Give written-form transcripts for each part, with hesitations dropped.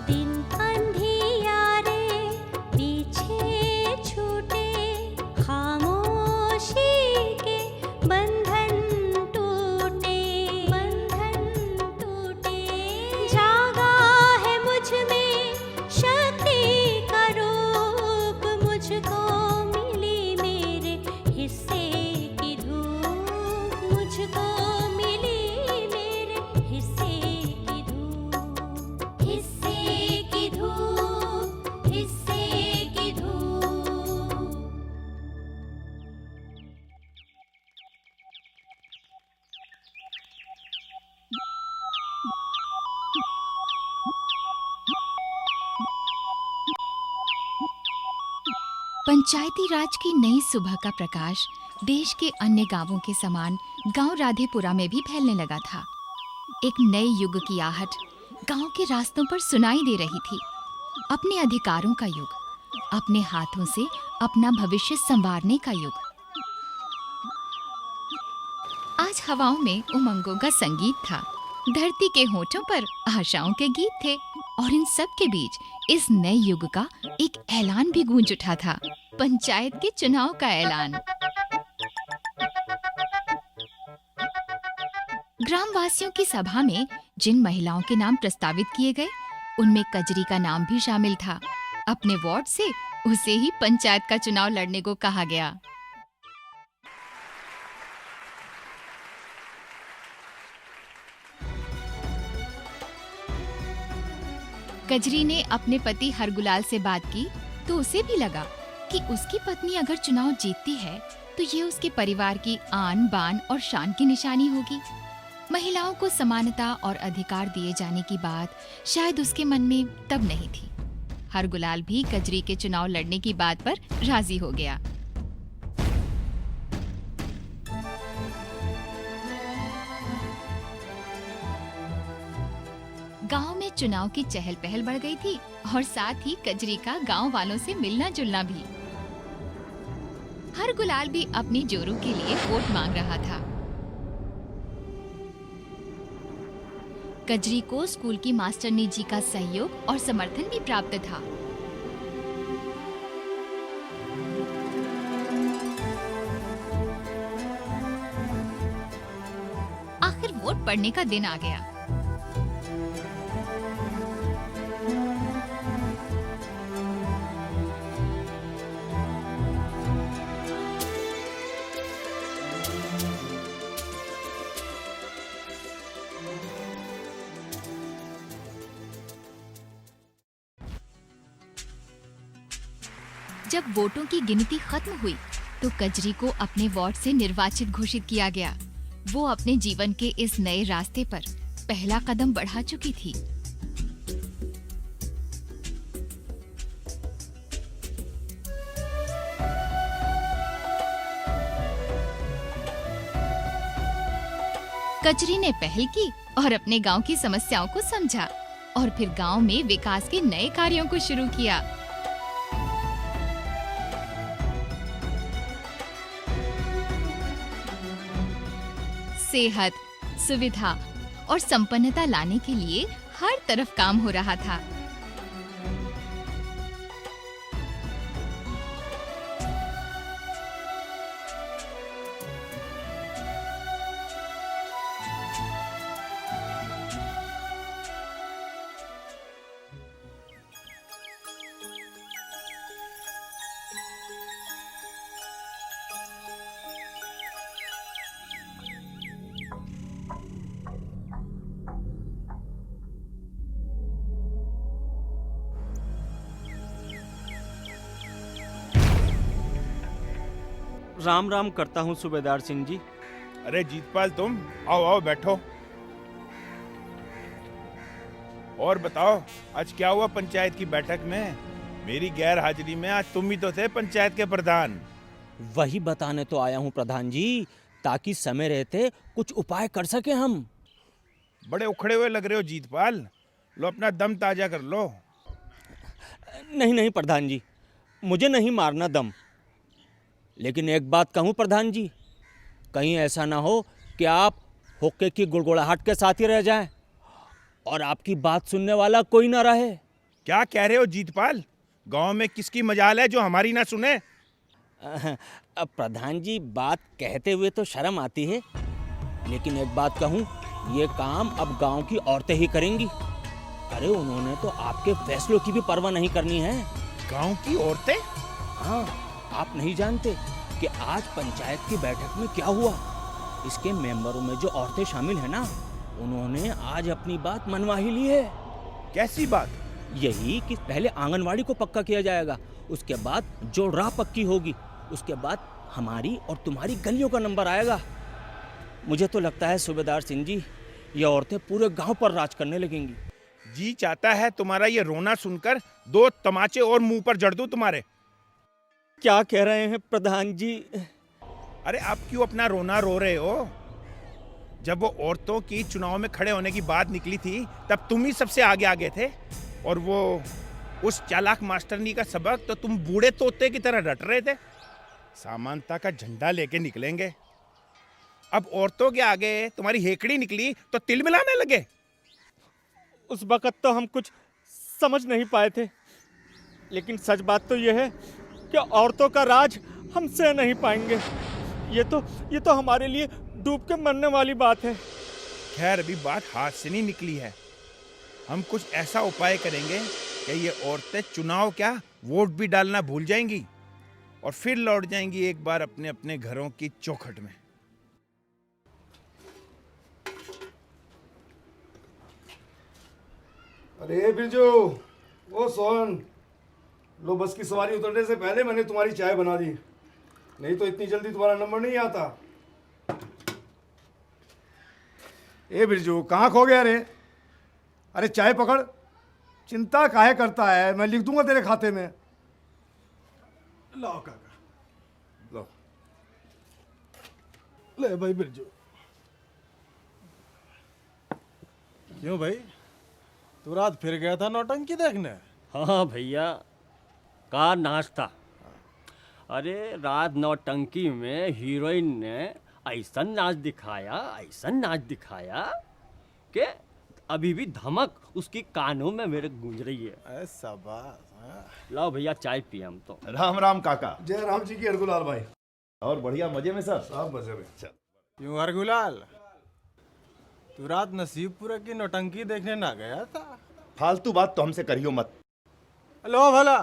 दिन अंधियारे पीछे छूटे, खामोशी के बंधन टूटे, बंधन टूटे। जागा है मुझ में शक्ति का रूप, मुझको मिली मेरे हिस्से की धूप, मुझको मिली मेरे हिस्से की धूप, हिस्से की धूप, हिस्से की धूप। पंचायती राज की नई सुबह का प्रकाश देश के अन्य गांवों के समान गांव राधेपुरा में भी फैलने लगा था। एक नए युग की आहट गांव के रास्तों पर सुनाई दे रही थी। अपने अधिकारों का युग, अपने हाथों से अपना भविष्य संवारने का युग। आज हवाओं में उमंगों का संगीत था, धरती के होठों पर आशाओं के गीत थे, और इन सब के बीच इस नए युग का एक ऐलान भी गूंज उठा था, पंचायत के चुनाव का ऐलान। ग्रामवासियों की सभा में जिन महिलाओं के नाम प्रस्तावित किए गए, उनमें कजरी का नाम भी शामिल था। अपने वार्ड से उसे ही पंचायत का चुनाव लड़ने को कहा गया। कजरी ने अपने पति हरगुलाल से बात की तो उसे भी लगा कि उसकी पत्नी अगर चुनाव जीतती है तो ये उसके परिवार की आन बान और शान की निशानी होगी। महिलाओं को समानता और अधिकार दिए जाने की बात शायद उसके मन में तब नहीं थी। हरगुलाल भी कजरी के चुनाव लड़ने की बात पर राजी हो गया। गांव में चुनाव की चहल पहल बढ़ गई थी और साथ ही कजरी का गांव वालों से मिलना जुलना भी। हरगुलाल भी अपनी जोरू के लिए वोट मांग रहा था। कजरी को स्कूल की मास्टरनी जी का सहयोग और समर्थन भी प्राप्त था। आखिर वोट पड़ने का दिन आ गया। जब वोटों की गिनती खत्म हुई तो कजरी को अपने वार्ड से निर्वाचित घोषित किया गया। वो अपने जीवन के इस नए रास्ते पर पहला कदम बढ़ा चुकी थी। कजरी ने पहल की और अपने गांव की समस्याओं को समझा और फिर गांव में विकास के नए कार्यों को शुरू किया। सेहत, सुविधा और संपन्नता लाने के लिए हर तरफ काम हो रहा था। राम राम करता हूँ सूबेदार सिंह जी। अरे जीतपाल, तुम आओ आओ बैठो। और बताओ, आज क्या हुआ पंचायत की बैठक में? मेरी गैर हाजिरी में आज तुम ही तो थे पंचायत के प्रधान। वही बताने तो आया हूँ प्रधान जी, ताकि समय रहते कुछ उपाय कर सके हम। बड़े उखड़े हुए लग रहे हो जीतपाल, लो अपना दम ताजा कर लो। नहीं नहीं प्रधान जी, मुझे नहीं मारना दम। लेकिन एक बात कहूँ प्रधान जी, कहीं ऐसा ना हो कि आप हुक्के की गुड़गुड़ाहट के साथ ही रह जाएं और आपकी बात सुनने वाला कोई ना रहे। क्या कह रहे हो जीतपाल? गांव में किसकी मजाल है जो हमारी ना सुने? अब प्रधान जी, बात कहते हुए तो शर्म आती है, लेकिन एक बात कहूँ, ये काम अब गांव की औरतें ही करेंगी। अरे उन्होंने तो आपके फैसलों की भी परवाह नहीं करनी है। गांव की औरतें? हाँ, आप नहीं जानते कि आज पंचायत की बैठक में क्या हुआ? इसके मेंबरों में जो औरतें शामिल हैं ना, उन्होंने आज अपनी बात मनवा ही ली है। कैसी बात? यही कि पहले आंगनवाड़ी को पक्का किया जाएगा, उसके बाद जो राह पक्की होगी, उसके बाद हमारी और तुम्हारी गलियों का नंबर आएगा। मुझे तो लगता है सूबेदार सिंह जी, ये औरतें पूरे गांव पर राज करने लगेंगी। जी चाहता है तुम्हारा ये रोना सुनकर 2 तमाचे और मुंह पर जड़ दूं तुम्हारे। क्या कह रहे हैं प्रधान जी? अरे आप क्यों अपना रोना रो रहे हो? जब वो औरतों की चुनाव में खड़े होने की बात निकली थी, तब तुम ही सबसे आगे आगे थे। और वो उस चालाक मास्टरनी का सबक तो तुम बूढ़े तोते की तरह रट रहे थे। समानता का झंडा लेके निकलेंगे। अब औरतों के आगे तुम्हारी हेकड़ी निकली तो तिल मिलाने लगे। उस वक्त तो हम कुछ समझ नहीं पाए थे, लेकिन सच बात तो यह है कि औरतों का राज हम सह नहीं पाएंगे। ये तो हमारे लिए डूब के मरने वाली बात है। खैर, अभी बात हाथ से नहीं निकली है। हम कुछ ऐसा उपाय करेंगे कि ये औरतें चुनाव क्या, वोट भी डालना भूल जाएंगी और फिर लौट जाएंगी एक बार अपने अपने घरों की चौखट में। अरे बिरजू, ओ सोहन, लो बस की सवारी उतरने से पहले मैंने तुम्हारी चाय बना दी, नहीं तो इतनी जल्दी तुम्हारा नंबर नहीं आता। ए बिरजू, कहाँ खो गया रे? अरे चाय पकड़, चिंता काहे करता है, मैं लिख दूंगा तेरे खाते में। लाओ काका, लो ले भाई बिरजू। क्यों भाई, तू रात फिर गया था नौटंकी देखने? हाँ भैया, का नाच था। अरे रात नौटंकी में हीरोइन ने ऐसा नाच दिखाया कि अभी भी धमक उसकी कानों में मेरे गूंज रही है। ऐसा बात। लाओ भैया चाय पिए हम तो। राम राम काका। जय राम जी की हरगुलाल भाई। और बढ़िया, मजे में सब? सब मजे में। चल। क्यों हरगुलाल, तू रात नसीबपुरा की नौटंकी देखने ना गया था? फालतू बात तो हमसे करियो मत। लो भला,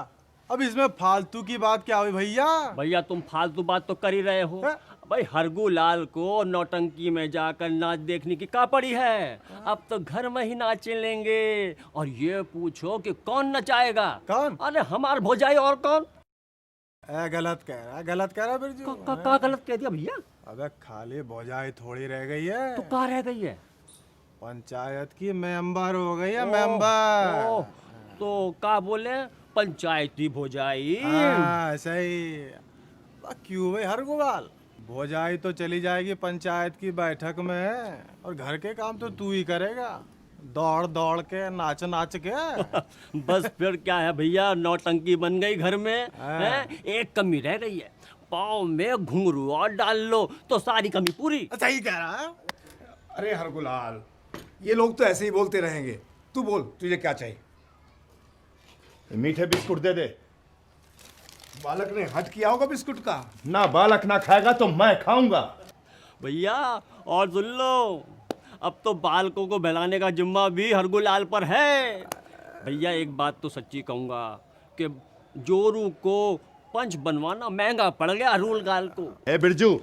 अब इसमें फालतू की बात क्या हुई भैया? भैया तुम फालतू बात तो कर ही रहे हो। हाँ? भाई हरगुलाल को नौटंकी में जाकर नाच देखने की क्या पड़ी है? अब तो घर में ही नाचे लेंगे। और ये पूछो कि कौन नचाएगा? कौन? अरे हमार भौजाई और कौन? गलत कह रहा बिरजू। का गलत कह दिया भैया? अबे खाली भौजाई थोड़ी रह गई है, तो कहाँ रह गई है? पंचायत की मेंबर हो गई है, मेंबर। ओह, तो का बोले, पंचायती भौजाई। हाँ सही। क्यों भाई हरगुलाल, भौजाई तो चली जाएगी पंचायत की बैठक में, और घर के काम तो तू ही करेगा, दौड़ दौड़ के, नाच नाच के। बस फिर क्या है भैया, नौटंकी बन गई घर में। हाँ। हैं? एक कमी रह गई है, पाँव में घुंघरू और डाल लो तो सारी कमी पूरी। सही कह रहा है। अरे हरगुलाल, ये लोग तो ऐसे ही बोलते रहेंगे। तू बोल, तुझे क्या चाहिए? मीठे बिस्कुट दे दे। बालक ने हट किया होगा बिस्कुट का। ना बालक ना खाएगा तो मैं खाऊंगा। भैया और सुन लो, अब तो बालकों को बहलाने का जिम्मा भी हरगुलाल पर है। भैया एक बात तो सच्ची कहूँगा कि जोरू को पंच बनवाना महंगा पड़ गया हरगुलाल को। ए बिरजू,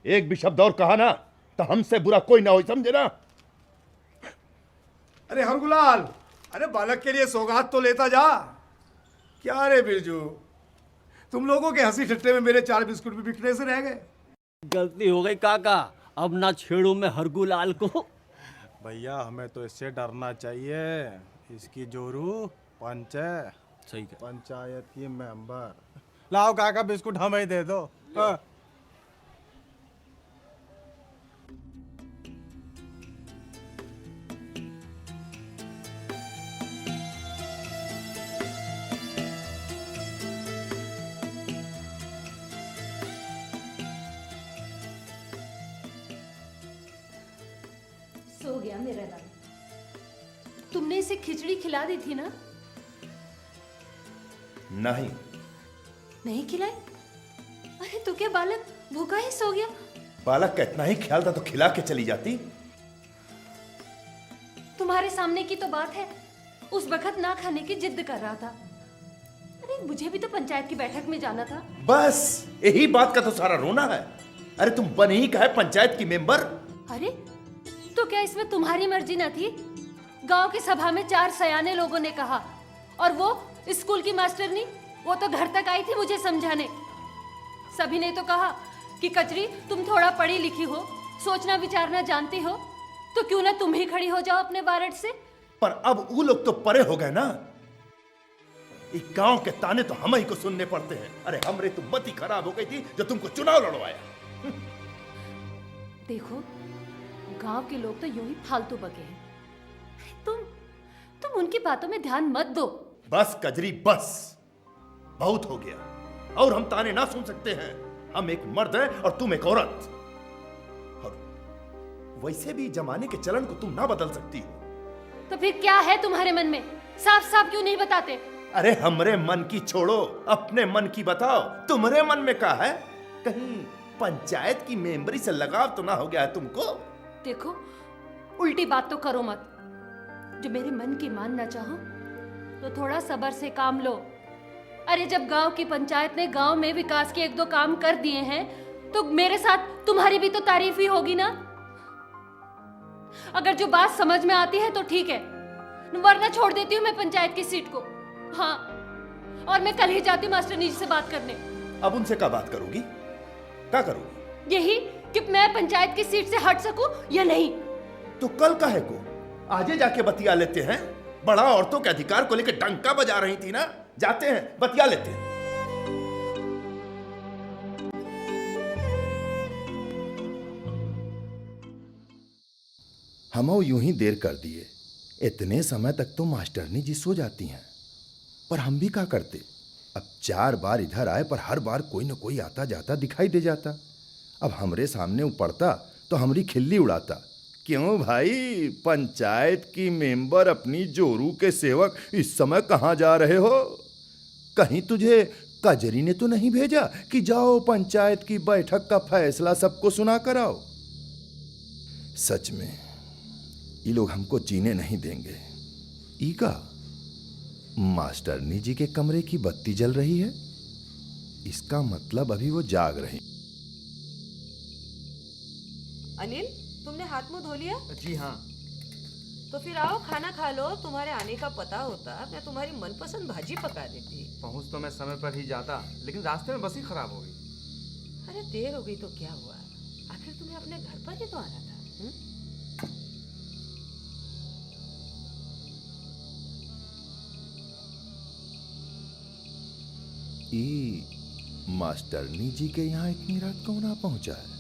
एक भी शब्द और कहा ना तो हमसे बुरा कोई ना हो, समझे ना? अरे हरगुलाल, अरे बालक के लिए सौगात तो लेता जा। क्या रे बिरजू, तुम लोगों के हंसी ठट्टे में मेरे 4 बिस्कुट भी बिकने से रह गए। गलती हो गई काका, अब ना छेड़ू मैं हरगुलाल को। भैया हमें तो इससे डरना चाहिए, इसकी जोरू पंच है, सही है। पंचायत की मेंबर। लाओ काका बिस्कुट हमें ही दे दो। हाँ। सो गया मेरा लाल। तुमने इसे खिचड़ी खिला दी थी ना? नहीं। नहीं खिलाए? अरे तो क्या बालक भूखा ही सो गया? बालक का इतना ही ख्याल था तो खिला के चली जाती। तुम्हारे सामने की तो बात है, उस वक्त ना खाने की जिद कर रहा था। अरे मुझे भी तो पंचायत की बैठक में जाना था। बस यही बात का तो सारा रोना है। अरे तुम बन ही का है पंचायत की मेंबर। अरे तो क्या इसमें तुम्हारी मर्जी न थी? गांव की सभा में 4 सयाने लोगों ने कहा, और वो स्कूल की मास्टरनी, वो तो घर तक आई थी मुझे समझाने। सभी ने तो कहा कि कचरी तुम थोड़ा पढ़ी लिखी हो, सोचना विचारना जानती हो, तो क्यों ना तुम ही खड़ी हो जाओ अपने वारड से। पर अब वो लोग तो परे हो गए ना। इस गांव के ताने तो हम ही को सुनने पड़ते हैं। अरे हमरे तो मती खराब हो गई थी जो तुमको चुनाव लड़वाया। देखो गांव के लोग तो यूं ही फालतू बके हैं। तुम उनकी बातों में ध्यान मत दो। बस कजरी बस, बहुत हो गया। और हम ताने ना सुन सकते हैं। हम एक मर्द हैं और तुम एक औरत। और वैसे भी जमाने के चलन को तुम ना बदल सकती हो। तो फिर क्या है तुम्हारे मन में? साफ साफ क्यों नहीं बताते? अरे हमरे मन की छोड़ो, अपने मन की बताओ। तुम्हारे मन में क्या है? कहीं पंचायत की मेंबरी से लगाव तो ना हो गया है तुमको? देखो उल्टी बात तो करो मत। जो मेरे मन की मानना चाहो तो थोड़ा सब्र से काम लो। अरे जब गांव की पंचायत ने गांव में विकास के 1-2 काम कर दिए हैं तो मेरे साथ तुम्हारी भी तो तारीफ ही होगी ना। अगर जो बात समझ में आती है तो ठीक है, वरना छोड़ देती हूँ मैं पंचायत की सीट को। हाँ, और मैं कल ही जाती हूँ मास्टरनी जी से बात करने। अब उनसे क्या बात करोगी? क्या करोगी? यही कि मैं पंचायत की सीट से हट सकूं या नहीं। तो कल काहे को? आजे जाके बतिया लेते हैं। बड़ा औरतों के अधिकार को लेकर डंका बजा रही थी ना। जाते हैं बतिया लेते हैं। हम यूं ही देर कर दिए। इतने समय तक तो मास्टरनी जी सो जाती हैं, पर हम भी क्या करते। अब 4 बार इधर आए पर हर बार कोई न कोई आता जाता दिखाई दे जाता। अब हमरे सामने वो पड़ता तो हमरी खिल्ली उड़ाता। क्यों भाई, पंचायत की मेंबर अपनी जोरू के सेवक इस समय कहाँ जा रहे हो? कहीं तुझे कजरी ने तो नहीं भेजा कि जाओ पंचायत की बैठक का फैसला सबको सुना कर आओ? सच में ये लोग हमको जीने नहीं देंगे। ईका मास्टरनी जी के कमरे की बत्ती जल रही है, इसका मतलब अभी वो जाग रही। अनिल, तुमने हाथ मुंह धो लिया? जी हाँ। तो फिर आओ खाना खा लो। तुम्हारे आने का पता होता मैं तुम्हारी मनपसंद भाजी पका देती। पहुंच तो मैं समय पर ही जाता, लेकिन रास्ते में बस ही खराब हो गई। अरे देर हो गई तो क्या हुआ, आखिर तुम्हें अपने घर पर ही तो आना था। मास्टरनी जी के यहाँ इतनी रात कौन आ पहुंचा है?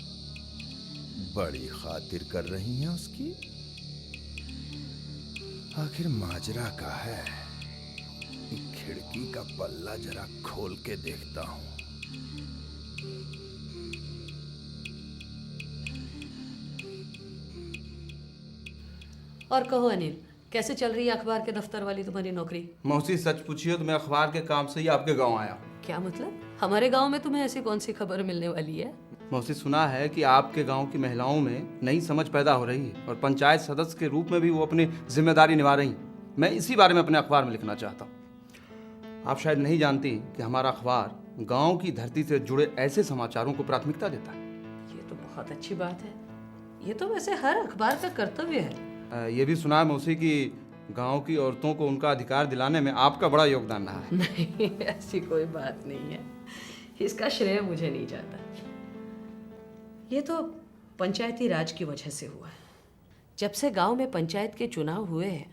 बड़ी खातिर कर रही हैं उसकी। आखिर माजरा का है। खिड़की का पल्ला जरा खोल के देखता हूं। और कहो अनिल, कैसे चल रही है अखबार के दफ्तर वाली तुम्हारी नौकरी? मौसी सच पूछिए तो मैं अखबार के काम से ही आपके गांव आया। क्या मतलब? हमारे गांव में तुम्हें ऐसी कौन सी खबर मिलने वाली है? मौसी, सुना है कि आपके गांव की महिलाओं में नई समझ पैदा हो रही है और पंचायत सदस्य के रूप में भी वो अपनी जिम्मेदारी निभा रही हैं। मैं इसी बारे में अपने अखबार में लिखना चाहता हूँ। आप शायद नहीं जानती कि हमारा अखबार गांव की धरती से जुड़े ऐसे समाचारों को प्राथमिकता देता है। ये तो बहुत अच्छी बात है। ये तो वैसे हर अखबार का कर्तव्य है। ये भी सुना है मौसी कि गांव की औरतों को उनका अधिकार दिलाने में आपका बड़ा योगदान रहा है। नहीं, ऐसी कोई बात नहीं है। इसका श्रेय मुझे नहीं जाता। ये तो पंचायती राज की वजह से हुआ है। जब से गांव में पंचायत के चुनाव हुए हैं,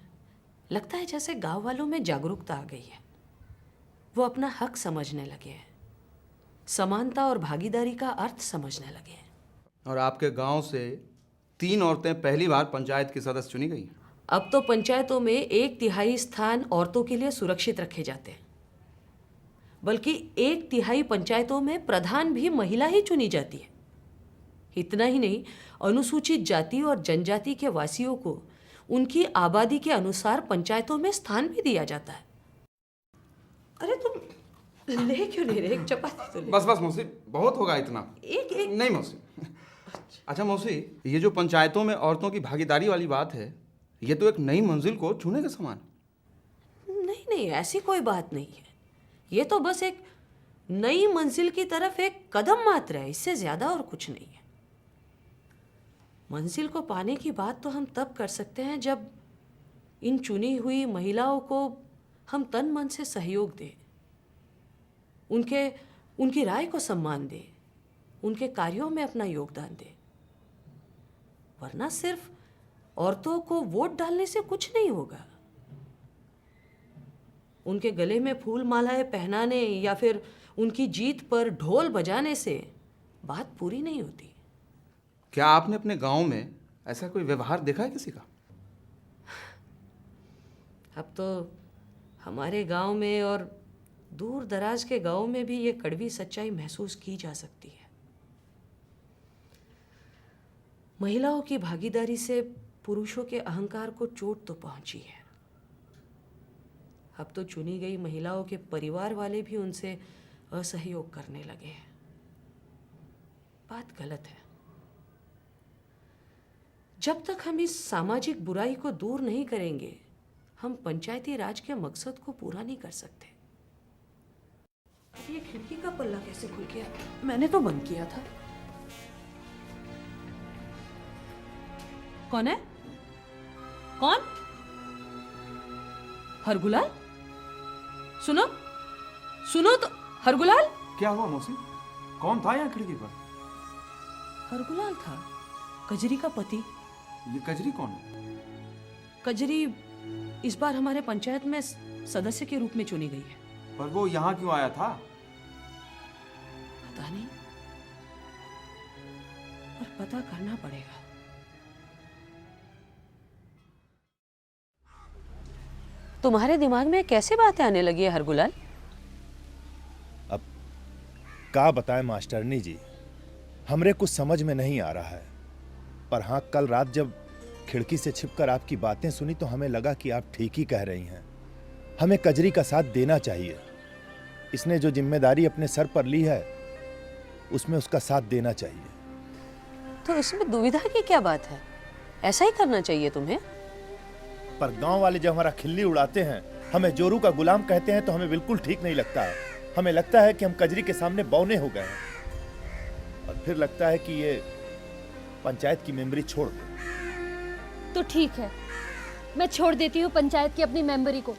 लगता है जैसे गांव वालों में जागरूकता आ गई है। वो अपना हक समझने लगे हैं, समानता और भागीदारी का अर्थ समझने लगे हैं। और आपके गांव से 3 औरतें पहली बार पंचायत की सदस्य चुनी गई हैं। अब तो पंचायतों में 1/3 स्थान औरतों के लिए सुरक्षित रखे जाते हैं, बल्कि 1/3 पंचायतों में प्रधान भी महिला ही चुनी जाती है। इतना ही नहीं, अनुसूचित जाति और जनजाति के वासियों को उनकी आबादी के अनुसार पंचायतों में स्थान भी दिया जाता है। अरे ले क्यों नहीं रहे? एक चपाती तो ले। बस बस मौसी, बहुत होगा इतना। एक नहीं मौसी। अच्छा मौसी, ये जो पंचायतों में औरतों की भागीदारी वाली बात है, ये तो एक नई मंजिल को छूने के समान। नहीं नहीं, ऐसी कोई बात नहीं है। ये तो बस एक नई मंजिल की तरफ एक कदम मात्र है, इससे ज्यादा और कुछ नहीं है। मंजिल को पाने की बात तो हम तब कर सकते हैं जब इन चुनी हुई महिलाओं को हम तन मन से सहयोग दें, उनकी राय को सम्मान दें, उनके कार्यों में अपना योगदान दें। वरना सिर्फ औरतों को वोट डालने से कुछ नहीं होगा। उनके गले में फूल मालाएं पहनाने या फिर उनकी जीत पर ढोल बजाने से बात पूरी नहीं होती। क्या आपने अपने गांव में ऐसा कोई व्यवहार देखा है किसी का? अब तो हमारे गांव में और दूर दराज के गांव में भी ये कड़वी सच्चाई महसूस की जा सकती है। महिलाओं की भागीदारी से पुरुषों के अहंकार को चोट तो पहुंची है। अब तो चुनी गई महिलाओं के परिवार वाले भी उनसे असहयोग करने लगे हैं। बात गलत है। जब तक हम इस सामाजिक बुराई को दूर नहीं करेंगे, हम पंचायती राज के मकसद को पूरा नहीं कर सकते। अब ये खिड़की का पल्ला कैसे खुल गया? मैंने तो बंद किया था। कौन है? कौन? हरगुलाल? सुनो सुनो तो, हरगुलाल। क्या हुआ मौसी? कौन था यहाँ खिड़की पर? हरगुलाल था, कजरी का पति। ये कजरी कौन है? कजरी इस बार हमारे पंचायत में सदस्य के रूप में चुनी गई है। पर वो यहाँ क्यों आया था? पता नहीं, पर पता करना पड़ेगा। तुम्हारे दिमाग में कैसे बातें आने लगी है हरगुलाल? अब का बताएं मास्टरनी जी, हमरे कुछ समझ में नहीं आ रहा है। पर हाँ, कल रात जब खिड़की से छिपकर आपकी बातें सुनी तो हमें लगा कि आप ठीक ही कह रही हैं। हमें कजरी का साथ देना चाहिए। इसने जो जिम्मेदारी अपने सर पर ली है, उसमें उसका साथ देना चाहिए। तो इसमें दुविधा की क्या बात है? ऐसा ही करना चाहिए तुम्हें। पर गांव वाले जब हमारा खिल्ली उड़ाते हैं, हमें जोरू का गुलाम कहते हैं, तो हमें बिल्कुल ठीक नहीं लगता है। हमें लगता है कि हम कजरी के सामने बौने हो गए हैं। और फिर लगता है कि ये पंचायत की मेंबरी छोड़ दो। तो ठीक है, मैं छोड़ देती हूँ पंचायत की अपनी मेंबरी को।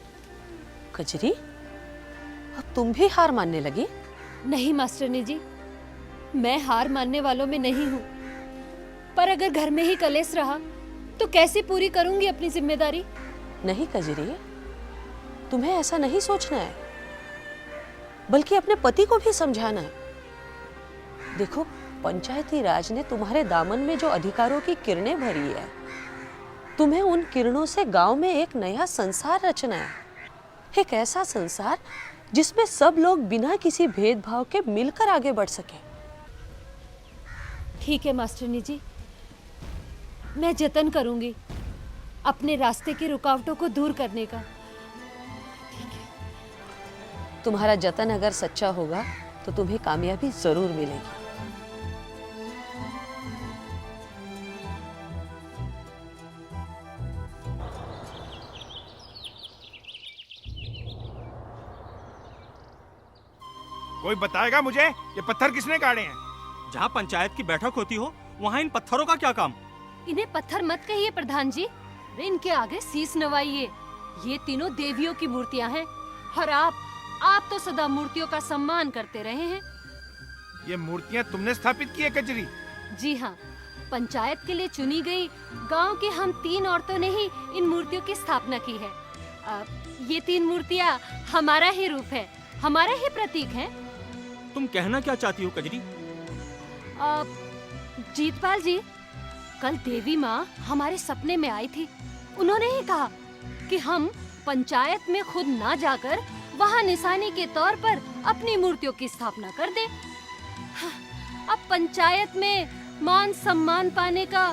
कजरी, अब तुम भी हार मानने लगी? नहीं मास्टरनी जी, मैं हार मानने वालों में नहीं हूँ। पर अगर घर में ही कलेश रहा तो कैसे पूरी करूंगी अपनी जिम्मेदारी? नहीं कजरी, तुम्हें ऐसा नहीं सोचना है, बल्कि अपने पति को भी समझाना है। देखो, पंचायती राज ने तुम्हारे दामन में जो अधिकारों की किरणें भरी है, तुम्हें उन किरणों से गांव में एक नया संसार रचना है। एक ऐसा संसार जिसमें सब लोग बिना किसी भेदभाव के मिलकर आगे बढ़ सके। ठीक है मास्टरनी जी, मैं जतन करूंगी अपने रास्ते की रुकावटों को दूर करने का। तुम्हारा जतन अगर सच्चा होगा तो तुम्हें कामयाबी जरूर मिलेगी। कोई बताएगा मुझे ये पत्थर किसने गाड़े हैं? जहाँ पंचायत की बैठक होती हो, वहाँ इन पत्थरों का क्या काम? इन्हें पत्थर मत कहिए प्रधान जी, अरे इनके आगे शीस नवाइए। ये तीनों देवियों की मूर्तियां हैं और आप तो सदा मूर्तियों का सम्मान करते रहे हैं। ये मूर्तियां तुमने स्थापित की है कजरी? जी हाँ, पंचायत के लिए चुनी गई गांव की हम 3 औरतों ने ही इन मूर्तियों की स्थापना की है। ये 3 मूर्तियां हमारा ही रूप है, हमारा ही प्रतीक है। तुम कहना क्या चाहती हो कजरी? जीतपाल जी, कल देवी माँ हमारे सपने में आई थी। उन्होंने ही कहा कि हम पंचायत में खुद ना जाकर वहाँ निशानी के तौर पर अपनी मूर्तियों की स्थापना कर दें। अब पंचायत में मान सम्मान पाने का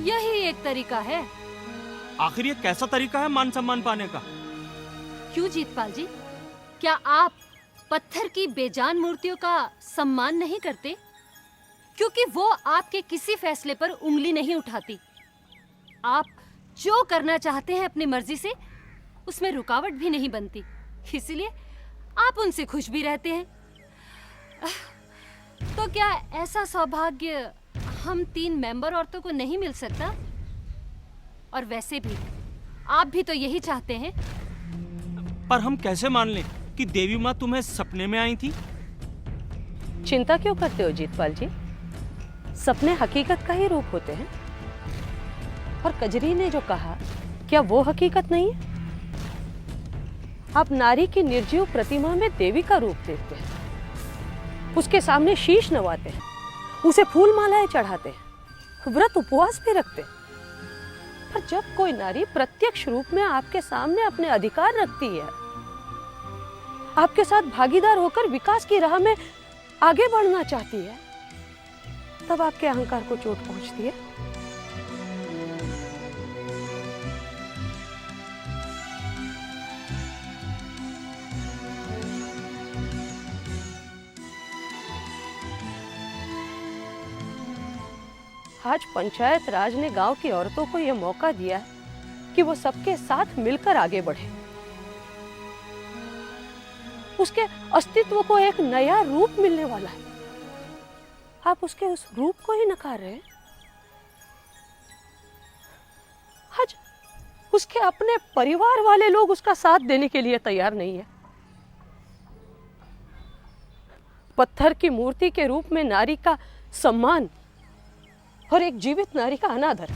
यही एक तरीका है। आखिर ये कैसा तरीका है मान सम्मान पाने का? क्यों जीतपाल जी, क्या आप पत्थर की बेजान मूर्तियों का सम्मान नहीं करते? क्योंकि वो आपके किसी फैसले पर उंगली नहीं उठाती। आप जो करना चाहते हैं अपनी मर्जी से, उसमें रुकावट भी नहीं बनती। इसीलिए आप उनसे खुश भी रहते हैं। तो क्या ऐसा सौभाग्य हम 3 मेंबर औरतों को नहीं मिल सकता? और वैसे भी आप भी तो यही चाहते हैं। पर हम कैसे मान लें कि देवी माँ तुम्हें सपने में आई थी? चिंता क्यों करते हो जीतपाल जी? सपने हकीकत का ही रूप होते हैं। और कजरी ने जो कहा, क्या वो हकीकत नहीं है? आप नारी की निर्जीव प्रतिमा में देवी का रूप देखते हैं, उसके सामने शीश नवाते हैं, उसे फूल मालाएं चढ़ाते हैं, व्रत उपवास भी रखते हैं। पर जब कोई नारी प्रत्यक्ष रूप में आपके सामने अपने अधिकार रखती है, आपके साथ भागीदार होकर विकास की राह में आगे बढ़ना चाहती है, तब आपके अहंकार को चोट पहुंचती है। आज पंचायत राज ने गांव की औरतों को यह मौका दिया है कि वो सबके साथ मिलकर आगे बढ़े। उसके अस्तित्व को एक नया रूप मिलने वाला है। आप उसके उस रूप को ही नकार रहे हैं। आज उसके अपने परिवार वाले लोग उसका साथ देने के लिए तैयार नहीं है। पत्थर की मूर्ति के रूप में नारी का सम्मान और एक जीवित नारी का अनादर।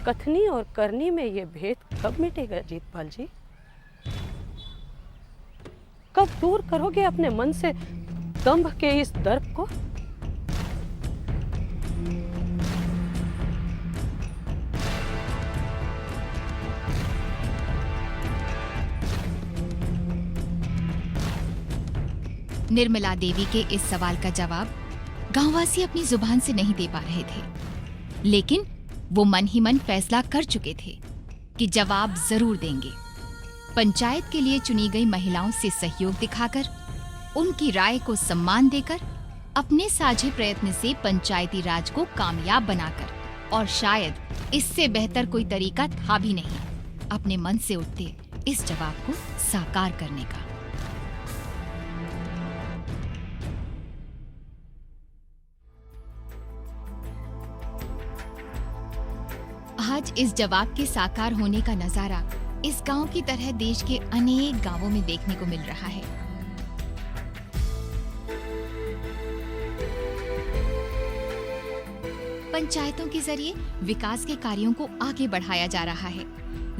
कथनी और करनी में ये भेद कब मिटेगा जीतपाल जी? कब दूर करोगे अपने मन से दंभ के इस दर्प को? निर्मला देवी के इस सवाल का जवाब गांववासी अपनी जुबान से नहीं दे पा रहे थे, लेकिन वो मन ही मन फैसला कर चुके थे कि जवाब जरूर देंगे। पंचायत के लिए चुनी गई महिलाओं से सहयोग दिखाकर, उनकी राय को सम्मान देकर, अपने साझे प्रयत्न से पंचायती राज को कामयाब बनाकर, और शायद इससे बेहतर कोई तरीका था भी नहीं अपने मन से उठते इस जवाब को साकार करने का। आज इस जवाब के साकार होने का नजारा इस गांव की तरह देश के अनेक गांवों में देखने को मिल रहा है। पंचायतों के जरिए विकास के कार्यों को आगे बढ़ाया जा रहा है।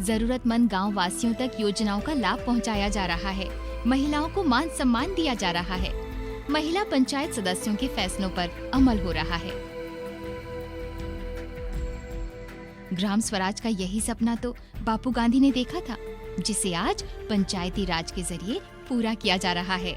जरूरतमंद गांव वासियों तक योजनाओं का लाभ पहुंचाया जा रहा है। महिलाओं को मान सम्मान दिया जा रहा है। महिला पंचायत सदस्यों के फैसलों पर अमल हो रहा है। ग्राम स्वराज का यही सपना तो बापू गांधी ने देखा था, जिसे आज पंचायती राज के जरिए पूरा किया जा रहा है।